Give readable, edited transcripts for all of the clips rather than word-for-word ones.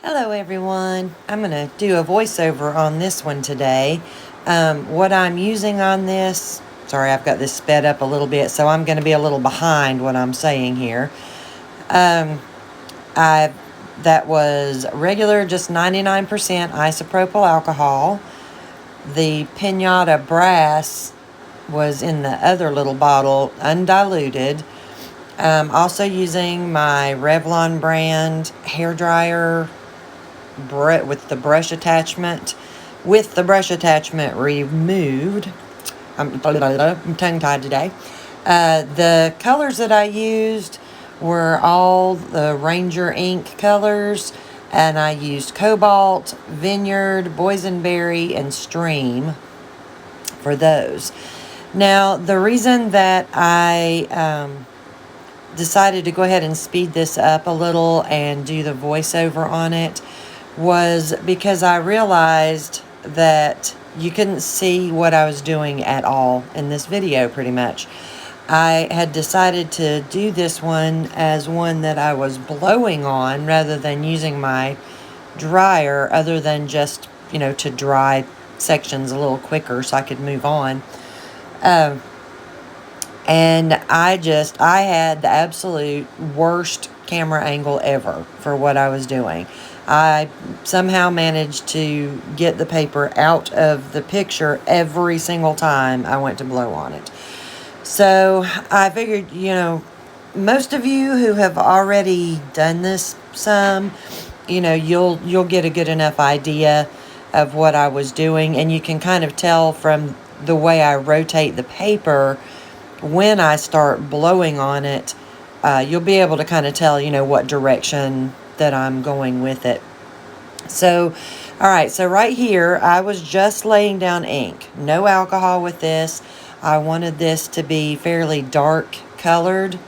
Hello everyone. I'm going to do a voiceover on this one today. What I'm using on this, sorry I've got this sped up a little bit, so I'm going to be a little behind what I'm saying here. That was regular, just 99% isopropyl alcohol. The Pinata Brass was in the other little bottle, undiluted. Also using my Revlon brand hairdryer with the brush attachment removed. I'm tongue-tied today. The colors that I used were all the Ranger ink colors, and I used Cobalt, Vineyard, Boysenberry, and Stream for those. Now, the reason that I decided to go ahead and speed this up a little and do the voiceover on it was because I realized that you couldn't see what I was doing at all in this video pretty much. I had decided to do this one as one that I was blowing on rather than using my dryer, other than just, to dry sections a little quicker so I could move on. And I had the absolute worst camera angle ever for what I was doing. I somehow managed to get the paper out of the picture every single time I went to blow on it. So I figured, most of you who have already done this you'll get a good enough idea of what I was doing, and you can kind of tell from the way I rotate the paper when I start blowing on it. You'll be able to kind of tell, what direction that I'm going with it. So, all right, so right here, I was just laying down ink. No alcohol with this. I wanted this to be fairly dark colored.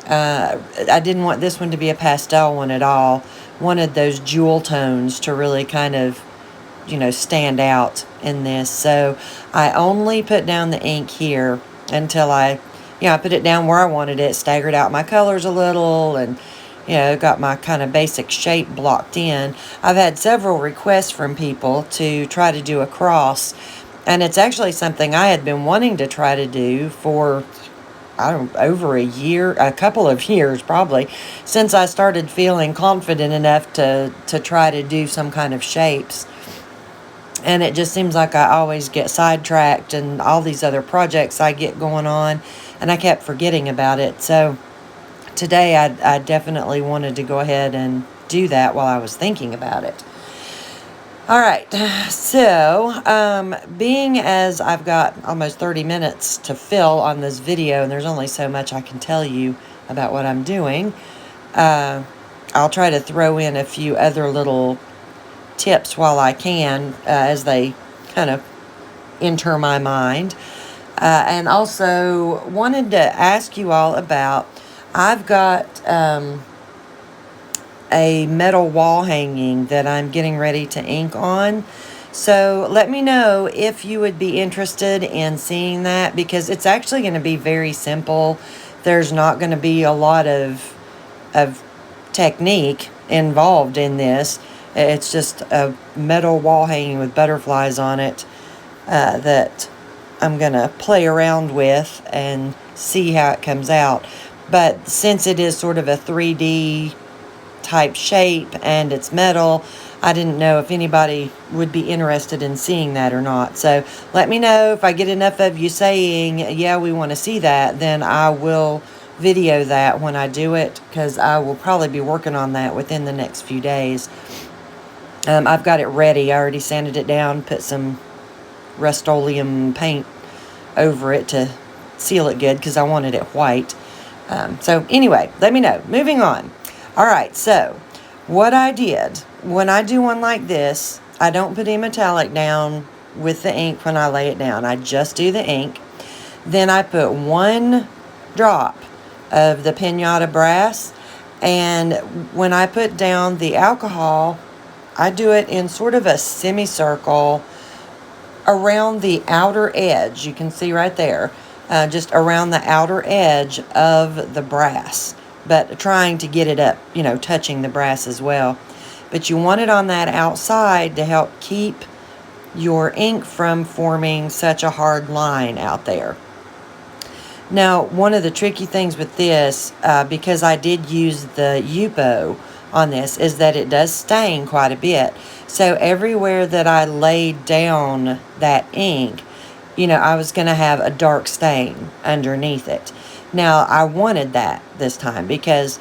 I didn't want this one to be a pastel one at all. Wanted those jewel tones to really kind of, stand out in this. So I only put down the ink here until I put it down where I wanted it, staggered out my colors a little, and, got my kind of basic shape blocked in. I've had several requests from people to try to do a cross, and it's actually something I had been wanting to try to do for, over a couple of years probably, since I started feeling confident enough to try to do some kind of shapes. And it just seems like I always get sidetracked and all these other projects I get going on, and I kept forgetting about it. So today I definitely wanted to go ahead and do that while I was thinking about it. All right, so being as I've got almost 30 minutes to fill on this video, and there's only so much I can tell you about what I'm doing, I'll try to throw in a few other little tips while I can, as they kind of enter my mind. And also wanted to ask you all about, I've got a metal wall hanging that I'm getting ready to ink on. So let me know if you would be interested in seeing that, because it's actually going to be very simple. There's not going to be a lot of technique involved in this. It's just a metal wall hanging with butterflies on it that I'm going to play around with and see how it comes out. But since it is sort of a 3D type shape and it's metal, I didn't know if anybody would be interested in seeing that or not. So let me know if I get enough of you saying, yeah, we want to see that, then I will video that when I do it, because I will probably be working on that within the next few days. I've got it ready. I already sanded it down, put some Rust-Oleum paint over it to seal it good, because I wanted it white. So anyway, let me know. Moving on. All right, so what I did, when I do one like this, I don't put any metallic down with the ink when I lay it down. I just do the ink. Then I put one drop of the Pinata Brass, and when I put down the alcohol, I do it in sort of a semicircle around the outer edge. You can see right there, just around the outer edge of the brass, but trying to get it up, touching the brass as well. but you want it on that outside to help keep your ink from forming such a hard line out there. Now, one of the tricky things with this, because I did use the Yupo on this, is that it does stain quite a bit. So everywhere that I laid down that ink, I was going to have a dark stain underneath it. Now, I wanted that this time because,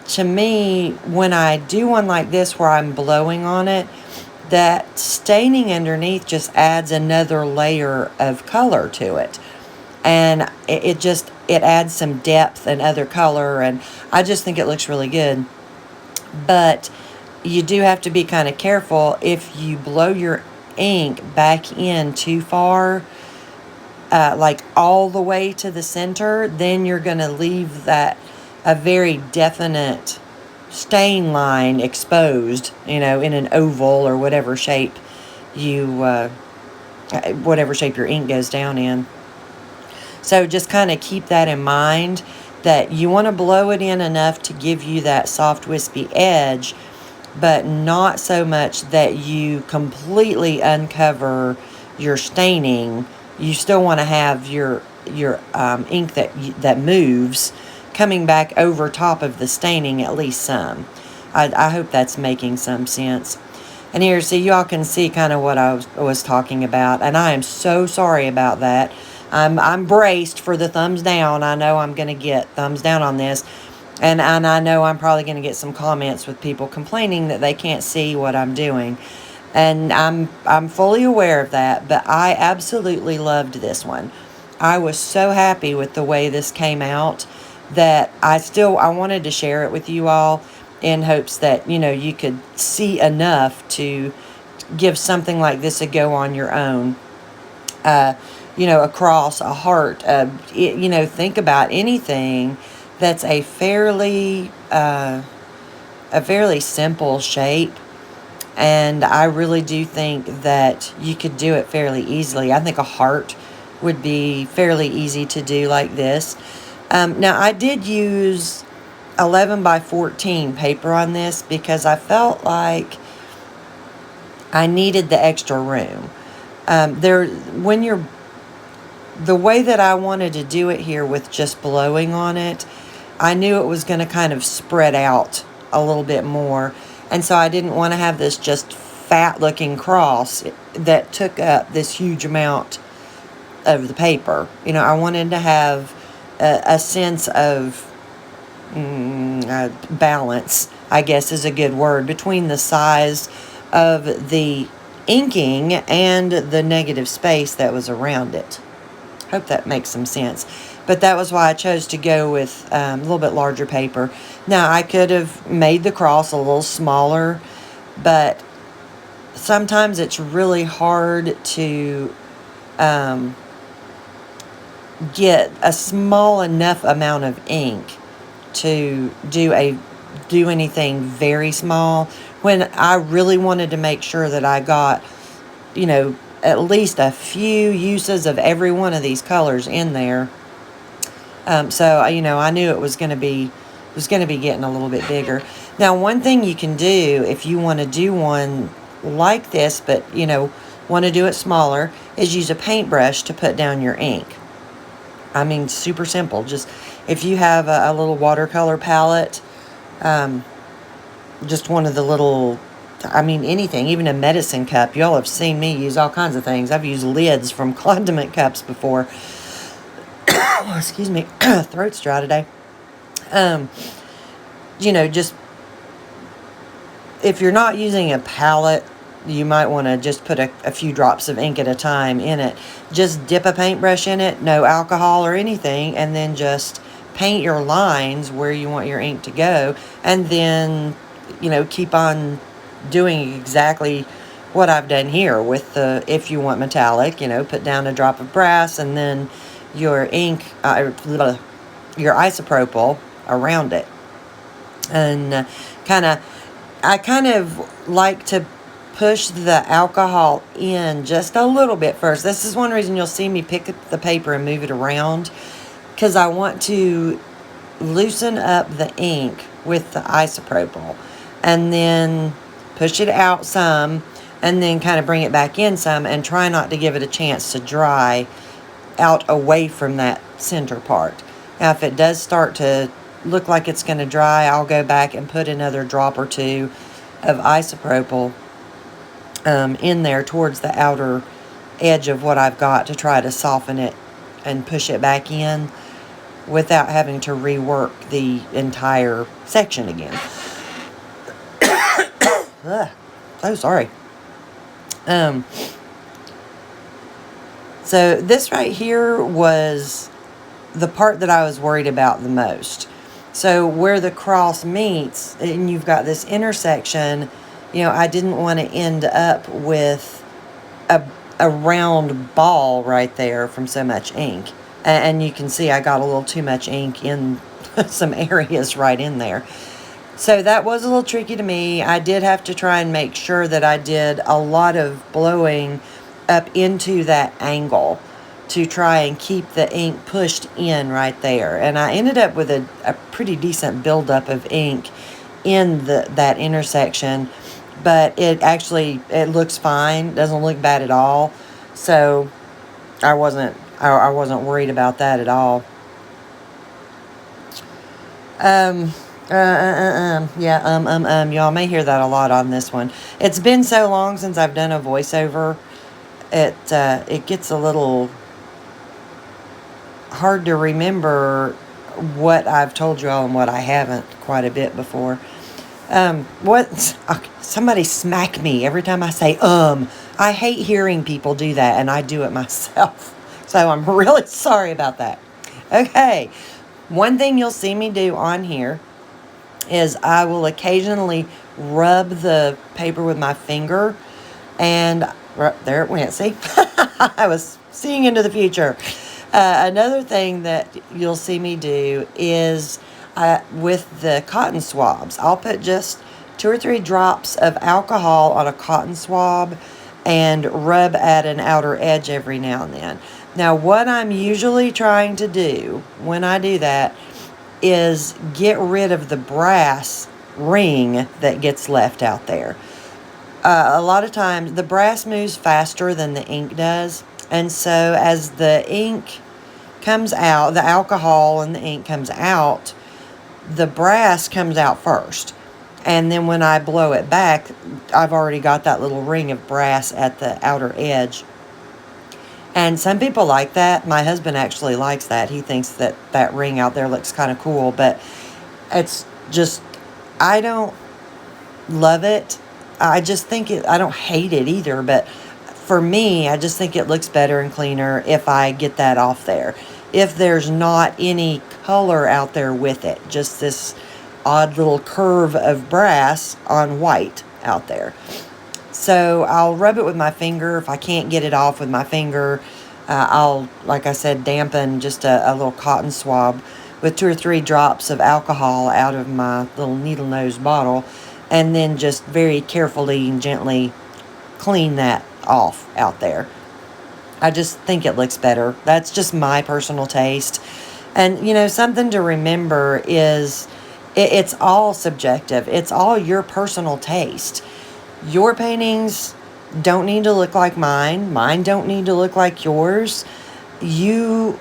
to me, when I do one like this where I'm blowing on it, that staining underneath just adds another layer of color to it. And it adds some depth and other color, and I just think it looks really good. But you do have to be kind of careful. If you blow your ink back in too far, like all the way to the center, then you're going to leave that a very definite stain line exposed, in an oval or whatever shape whatever shape your ink goes down in. So just kind of keep that in mind, that you want to blow it in enough to give you that soft wispy edge, but not so much that you completely uncover your staining. You still want to have your ink that moves coming back over top of the staining, at least some. I hope that's making some sense. And here, so y'all can see kind of what I was talking about, and I am so sorry about that. I'm braced for the thumbs down. I know I'm going to get thumbs down on this. And I know I'm probably going to get some comments with people complaining that they can't see what I'm doing. And I'm fully aware of that. But I absolutely loved this one. I was so happy with the way this came out that I wanted to share it with you all in hopes that, you could see enough to give something like this a go on your own. Across a heart. Think about anything that's a fairly simple shape. And I really do think that you could do it fairly easily. I think a heart would be fairly easy to do like this. Now, I did use 11 by 14 paper on this because I felt like I needed the extra room. The way that I wanted to do it here with just blowing on it, I knew it was going to kind of spread out a little bit more. And so I didn't want to have this just fat looking cross that took up this huge amount of the paper. I wanted to have a sense of balance, I guess is a good word, between the size of the inking and the negative space that was around it. Hope that makes some sense. But that was why I chose to go with a little bit larger paper. Now, I could have made the cross a little smaller, but sometimes it's really hard to get a small enough amount of ink to do anything very small, when I really wanted to make sure that I got, at least a few uses of every one of these colors in there. So I knew it was going to be getting a little bit bigger. Now, one thing you can do if you want to do one like this, but want to do it smaller, is use a paintbrush to put down your ink. I mean, super simple. Just if you have a little watercolor palette, just one of the little, anything, even a medicine cup. Y'all have seen me use all kinds of things. I've used lids from condiment cups before. Excuse me, throat's dry today. Just if you're not using a palette, you might want to just put a few drops of ink at a time in it. Just dip a paintbrush in it, no alcohol or anything, and then just paint your lines where you want your ink to go, and then keep on doing exactly what I've done here with the, if you want metallic, put down a drop of brass and then your ink, your isopropyl around it. And I kind of like to push the alcohol in just a little bit first. This is one reason you'll see me pick up the paper and move it around, because I want to loosen up the ink with the isopropyl. And then push it out some, and then kind of bring it back in some, and try not to give it a chance to dry out away from that center part. Now, if it does start to look like it's going to dry, I'll go back and put another drop or two of isopropyl in there towards the outer edge of what I've got to try to soften it and push it back in without having to rework the entire section again. Ugh, so sorry. So this right here was the part that I was worried about the most. So where the cross meets, and you've got this intersection, you know, I didn't want to end up with a round ball right there from so much ink. And you can see I got a little too much ink in some areas right in there. So that was a little tricky to me. I did have to try and make sure that I did a lot of blowing up into that angle to try and keep the ink pushed in right there. And I ended up with a pretty decent buildup of ink in that intersection, but it looks fine, doesn't look bad at all. So I wasn't worried about that at all. Y'all may hear that a lot on this one. It's been so long since I've done a voiceover. It gets a little hard to remember what I've told you all and what I haven't quite a bit before. Somebody smack me every time I say I hate hearing people do that, and I do it myself. So I'm really sorry about that. Okay, one thing you'll see me do on here is I will occasionally rub the paper with my finger, and there it went. See? I was seeing into the future. Another thing that you'll see me do is with the cotton swabs. I'll put just 2 or 3 drops of alcohol on a cotton swab and rub at an outer edge every now and then. Now, what I'm usually trying to do when I do that is get rid of the brass ring that gets left out there. A lot of times the brass moves faster than the ink does, and so as the ink comes out, the alcohol and the ink comes out, the brass comes out first, and then when I blow it back, I've already got that little ring of brass at the outer edge. And some people like that. My husband actually likes that. He thinks that that ring out there looks kind of cool, but it's just, I don't love it. I just think I don't hate it either, but for me, I just think it looks better and cleaner if I get that off there. If there's not any color out there with it, just this odd little curve of brass on white out there. So I'll rub it with my finger. If I can't get it off with my finger, I'll, like I said, dampen just a little cotton swab with 2 or 3 drops of alcohol out of my little needle nose bottle, and then just very carefully and gently clean that off out there. I just think it looks better. That's just my personal taste. And, you know, something to remember is it's all subjective. It's all your personal taste. Your paintings don't need to look like mine. Mine don't need to look like yours. If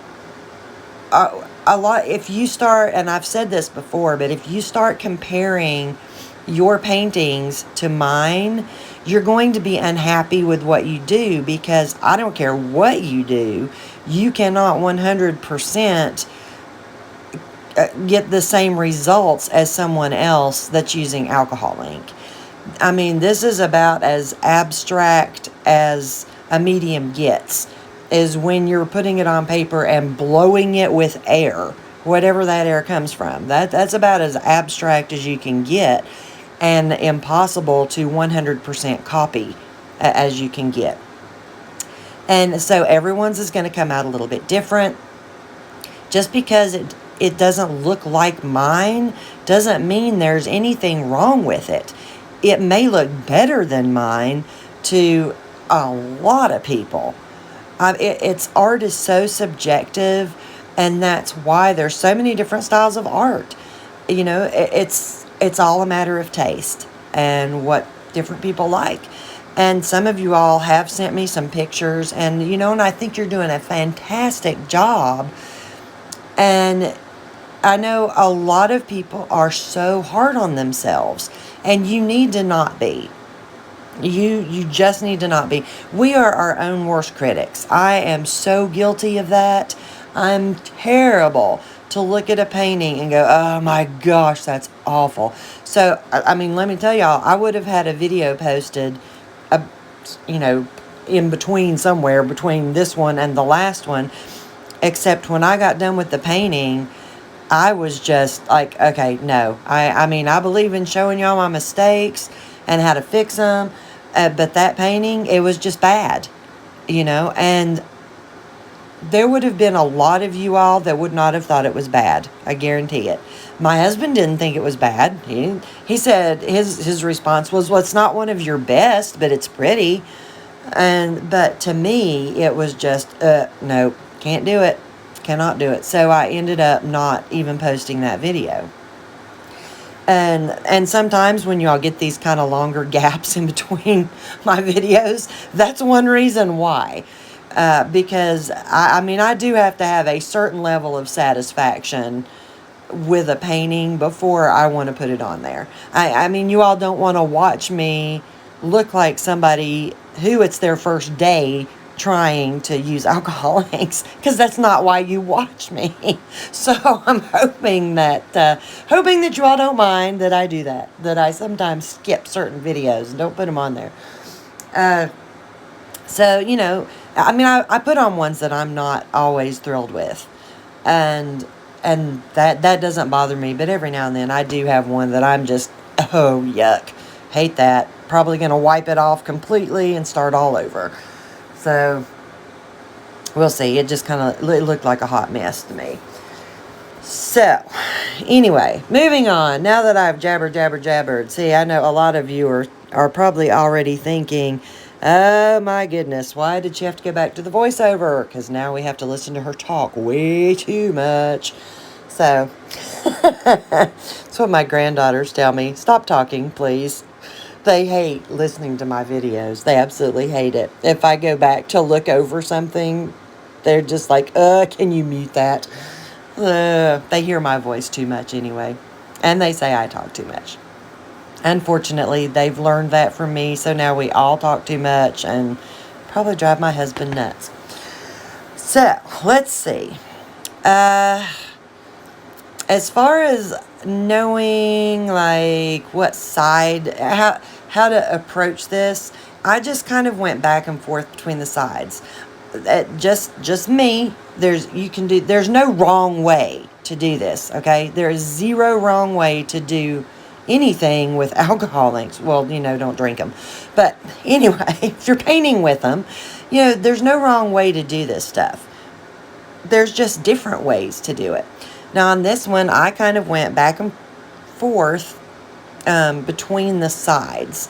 you start, and I've said this before, but if you start comparing your paintings to mine, you're going to be unhappy with what you do, because I don't care what you do, you cannot 100% get the same results as someone else that's using alcohol ink. I mean, this is about as abstract as a medium gets, is when you're putting it on paper and blowing it with air, whatever that air comes from. That's about as abstract as you can get, and impossible to 100% copy as you can get. And so everyone's is going to come out a little bit different. Just because it doesn't look like mine doesn't mean there's anything wrong with it. It may look better than mine to a lot of people. Art is so subjective, and that's why there's so many different styles of art. You know, it's all a matter of taste and what different people like. And some of you all have sent me some pictures, and and I think you're doing a fantastic job. And I know a lot of people are so hard on themselves, and you need to not be. You just need to not be. We are our own worst critics. I am so guilty of that. I'm terrible to look at a painting and go, oh my gosh, that's awful. So, I mean, let me tell y'all, I would have had a video posted, uh, in between, somewhere between this one and the last one, except when I got done with the painting, I was just like, okay, no. I mean, I believe in showing y'all my mistakes and how to fix them, but that painting, it was just bad, and there would have been a lot of you all that would not have thought it was bad. I guarantee it. My husband didn't think it was bad. He said his response was, well, it's not one of your best, but it's pretty. But to me, it was just, no, can't do it. Cannot do it. So I ended up not even posting that video. And sometimes when y'all get these kind of longer gaps in between my videos, that's one reason why. Because, I mean, I do have to have a certain level of satisfaction with a painting before I want to put it on there. I mean, you all don't want to watch me look like somebody who it's their first day trying to use alcohol inks, because that's not why you watch me. So I'm hoping that you all don't mind that I do that I sometimes skip certain videos and don't put them on there. So, I mean, I put on ones that I'm not always thrilled with, and that doesn't bother me, but every now and then I do have one that I'm just, oh, yuck, hate that, probably going to wipe it off completely and start all over. So, we'll see. It just kind of looked like a hot mess to me. So, anyway, moving on. Now that I've jabbered. See, I know a lot of you are probably already thinking, oh my goodness, why did she have to go back to the voiceover? Because now we have to listen to her talk way too much. So, that's what my granddaughters tell me. Stop talking, please. They hate listening to my videos. They absolutely hate it. If I go back to look over something, they're just like, can you mute that? They hear my voice too much anyway. And they say I talk too much. Unfortunately, they've learned that from me, so now we all talk too much and probably drive my husband nuts. So, let's see. As far as knowing, like, what side, how to approach this, I just kind of went back and forth between the sides. Just me. There's no wrong way to do this, okay? There is zero wrong way to do anything with alcohol inks. Well, don't drink them. But anyway, if you're painting with them, there's no wrong way to do this stuff. There's just different ways to do it. Now, on this one, I kind of went back and forth between the sides.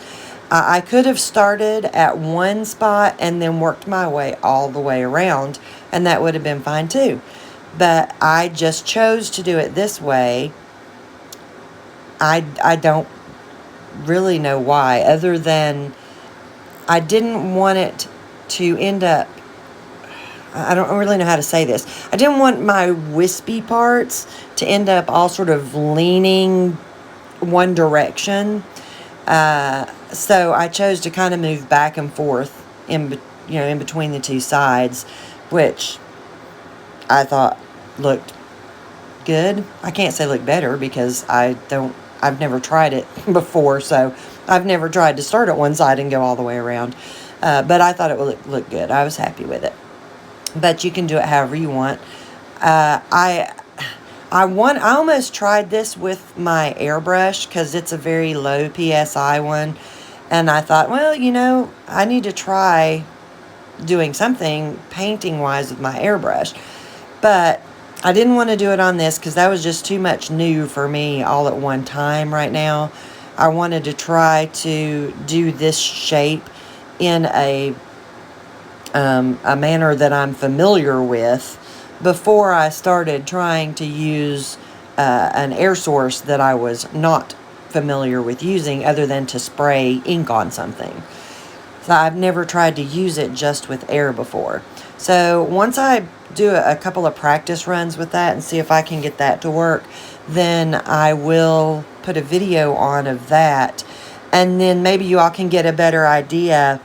I could have started at one spot and then worked my way all the way around, and that would have been fine too. But I just chose to do it this way. I don't really know why, other than I didn't want it to end up, I don't really know how to say this. I didn't want my wispy parts to end up all sort of leaning one direction. So I chose to kind of move back and forth in between the two sides, which I thought looked good. I can't say look better because I've never tried it before, so I've never tried to start at one side and go all the way around. But I thought it would look good. I was happy with it. But you can do it however you want. I almost tried this with my airbrush because it's a very low PSI one. And I thought, well, I need to try doing something painting-wise with my airbrush. But I didn't want to do it on this because that was just too much new for me all at one time right now. I wanted to try to do this shape in a manner that I'm familiar with before I started trying to use an air source that I was not familiar with using other than to spray ink on something. So I've never tried to use it just with air before. So once I do a couple of practice runs with that and see if I can get that to work, then I will put a video on of that. And then maybe you all can get a better idea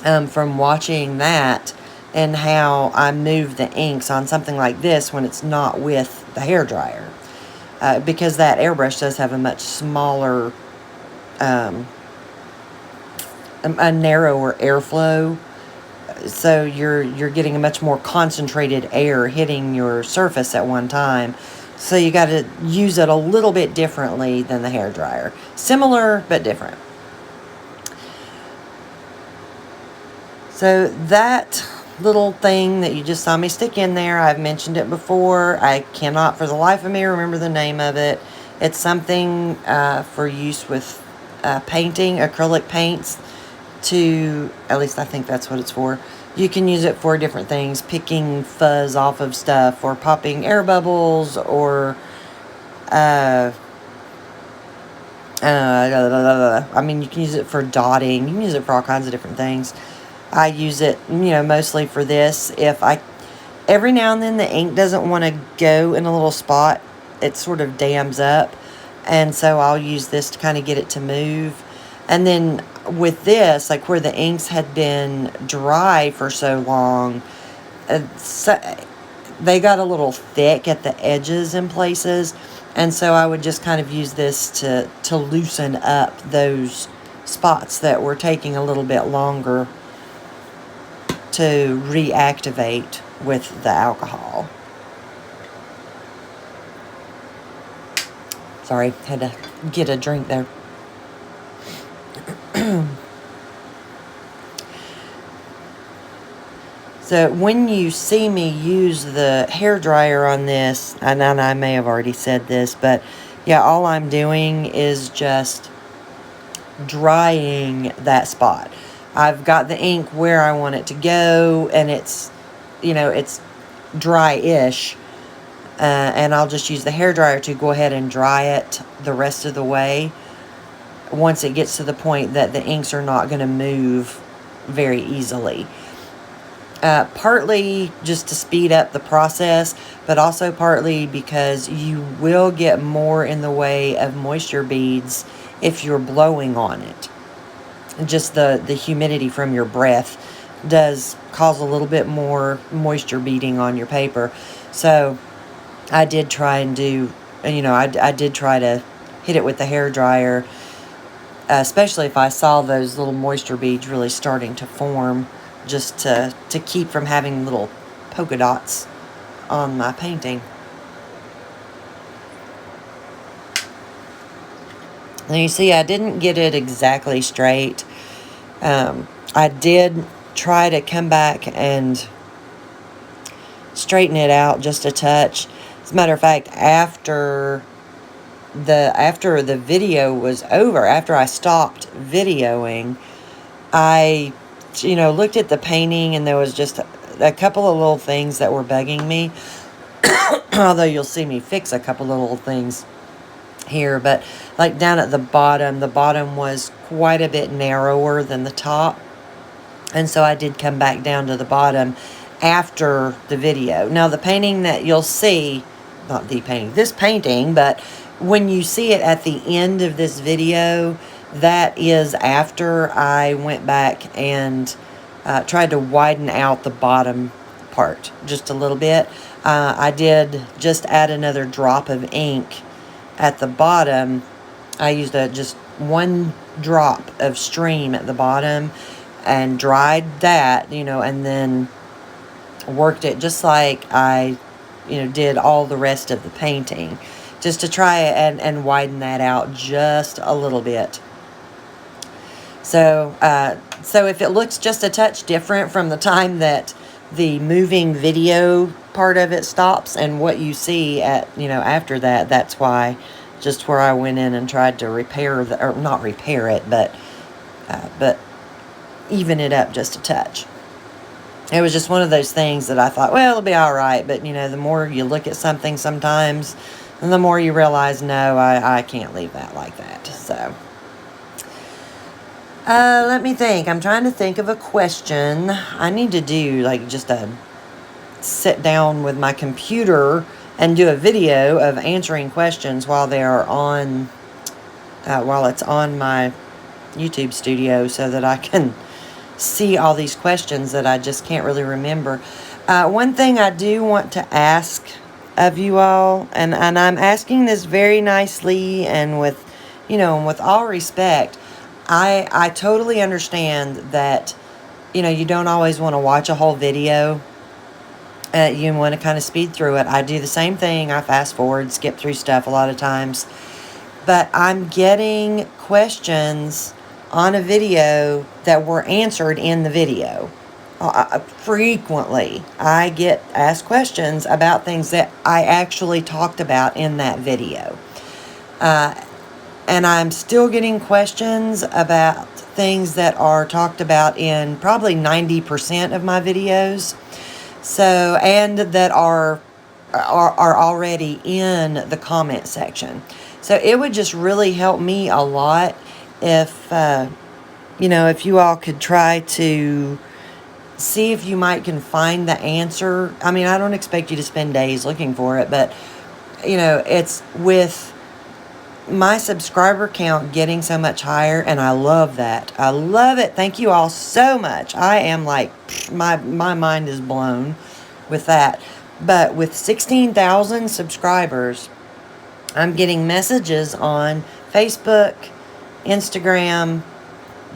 from watching that and how I move the inks on something like this when it's not with the hairdryer. Because that airbrush does have a much smaller, a narrower airflow. So you're getting a much more concentrated air hitting your surface at one time. So you got to use it a little bit differently than the hairdryer. Similar, but different. So that little thing that you just saw me stick in there, I've mentioned it before. I cannot for the life of me remember the name of it. It's something for use with painting, acrylic paints, to, at least I think that's what it's for. You can use it for different things, picking fuzz off of stuff, or popping air bubbles, or I mean, you can use it for dotting. You can use it for all kinds of different things. I use it, mostly for this. Every now and then the ink doesn't want to go in a little spot. It sort of dams up. And so I'll use this to kind of get it to move. And then with this, like where the inks had been dry for so long, they got a little thick at the edges in places. And so I would just kind of use this to loosen up those spots that were taking a little bit longer to reactivate with the alcohol. Sorry, had to get a drink there. So when you see me use the hairdryer on this, and I may have already said this, but yeah, all I'm doing is just drying that spot. I've got the ink where I want it to go, and it's, it's dry-ish, and I'll just use the hairdryer to go ahead and dry it the rest of the way once it gets to the point that the inks are not going to move very easily. Partly just to speed up the process, but also partly because you will get more in the way of moisture beads if you're blowing on it. Just the humidity from your breath does cause a little bit more moisture beading on your paper. So I did try and do, I did try to hit it with the hairdryer, especially if I saw those little moisture beads really starting to form, just to keep from having little polka dots on my painting. Now you see I didn't get it exactly straight. I did try to come back and straighten it out just a touch. As a matter of fact, after the video was over, after I stopped videoing, I looked at the painting, and there was just a couple of little things that were bugging me. Although you'll see me fix a couple of little things here, but like down at the bottom was quite a bit narrower than the top, and so I did come back down to the bottom after the video. Now the painting that you'll see, not the painting, this painting, but when you see it at the end of this video, that is after I went back and tried to widen out the bottom part just a little bit. I did just add another drop of ink at the bottom. I used just one drop of stream at the bottom and dried that, and then worked it just like I, did all the rest of the painting, just to try and widen that out just a little bit. So if it looks just a touch different from the time that the moving video part of it stops and what you see at, after that, that's why, just where I went in and tried to repair or not repair it, but even it up just a touch. It was just one of those things that I thought, well, it'll be all right. But, the more you look at something sometimes, And the more you realize, no, I can't leave that like that. So, let me think. I'm trying to think of a question. I need to do like just a sit down with my computer and do a video of answering questions while they are on, while it's on my YouTube studio, so that I can see all these questions that I just can't really remember. One thing I do want to ask of you all, and I'm asking this very nicely and with, and with all respect, I totally understand that, you don't always want to watch a whole video. You want to kind of speed through it. I do the same thing. I fast forward, skip through stuff a lot of times. But I'm getting questions on a video that were answered in the video. Frequently, I get asked questions about things that I actually talked about in that video. And I'm still getting questions about things that are talked about in probably 90% of my videos. So, and that are already in the comment section. So it would just really help me a lot if, if you all could try to see if you might can find the answer. I mean, I don't expect you to spend days looking for it, but, it's with my subscriber count getting so much higher, and I love that. I love it. Thank you all so much. I am like, my mind is blown with that. But with 16,000 subscribers, I'm getting messages on Facebook, Instagram,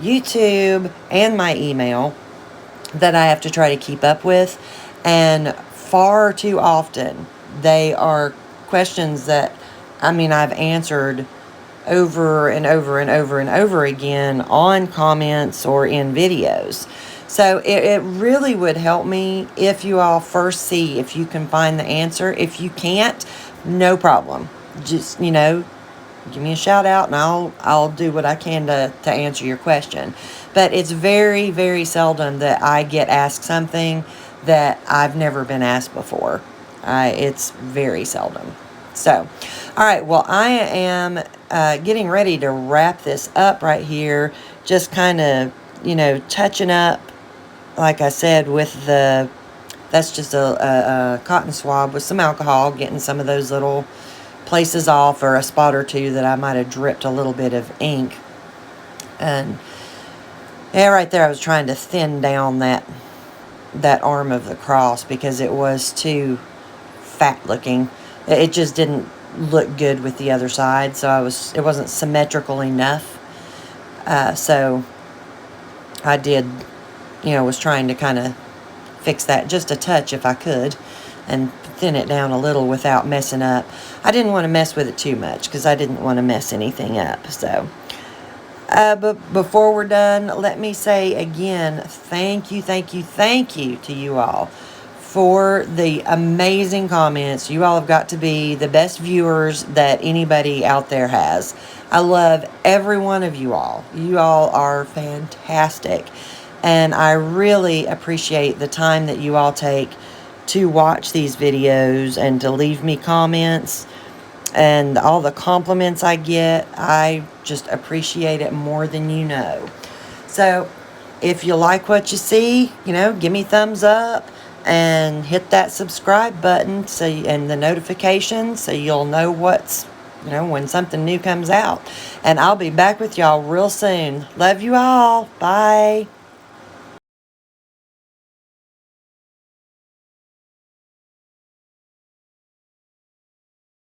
YouTube, and my email that I have to try to keep up with. And far too often, they are questions that, I've answered over and over and over and over again on comments or in videos. So it really would help me if you all first see if you can find the answer. If you can't, no problem. Just, give me a shout out and I'll do what I can to answer your question. But it's very, very seldom that I get asked something that I've never been asked before. It's very seldom. So, all right, well, I am getting ready to wrap this up right here. Just kind of, touching up, like I said, with that's just a cotton swab with some alcohol, getting some of those little places off, or a spot or two that I might have dripped a little bit of ink. And yeah, right there I was trying to thin down that arm of the cross because it was too fat looking. It just didn't look good with the other side, so it wasn't symmetrical enough. So I did, was trying to kind of fix that just a touch if I could, and thin it down a little without messing up. I didn't want to mess with it too much because I didn't want to mess anything up. So, but before we're done, let me say again, thank you to you all for the amazing comments. You all have got to be the best viewers that anybody out there has. I love every one of you all. You all are fantastic. And I really appreciate the time that you all take to watch these videos and to leave me comments and all the compliments I get. I just appreciate it more than you know. So if you like what you see, give me thumbs up and hit that subscribe button and the notifications so you'll know what's, when something new comes out. And I'll be back with y'all real soon. Love you all. Bye.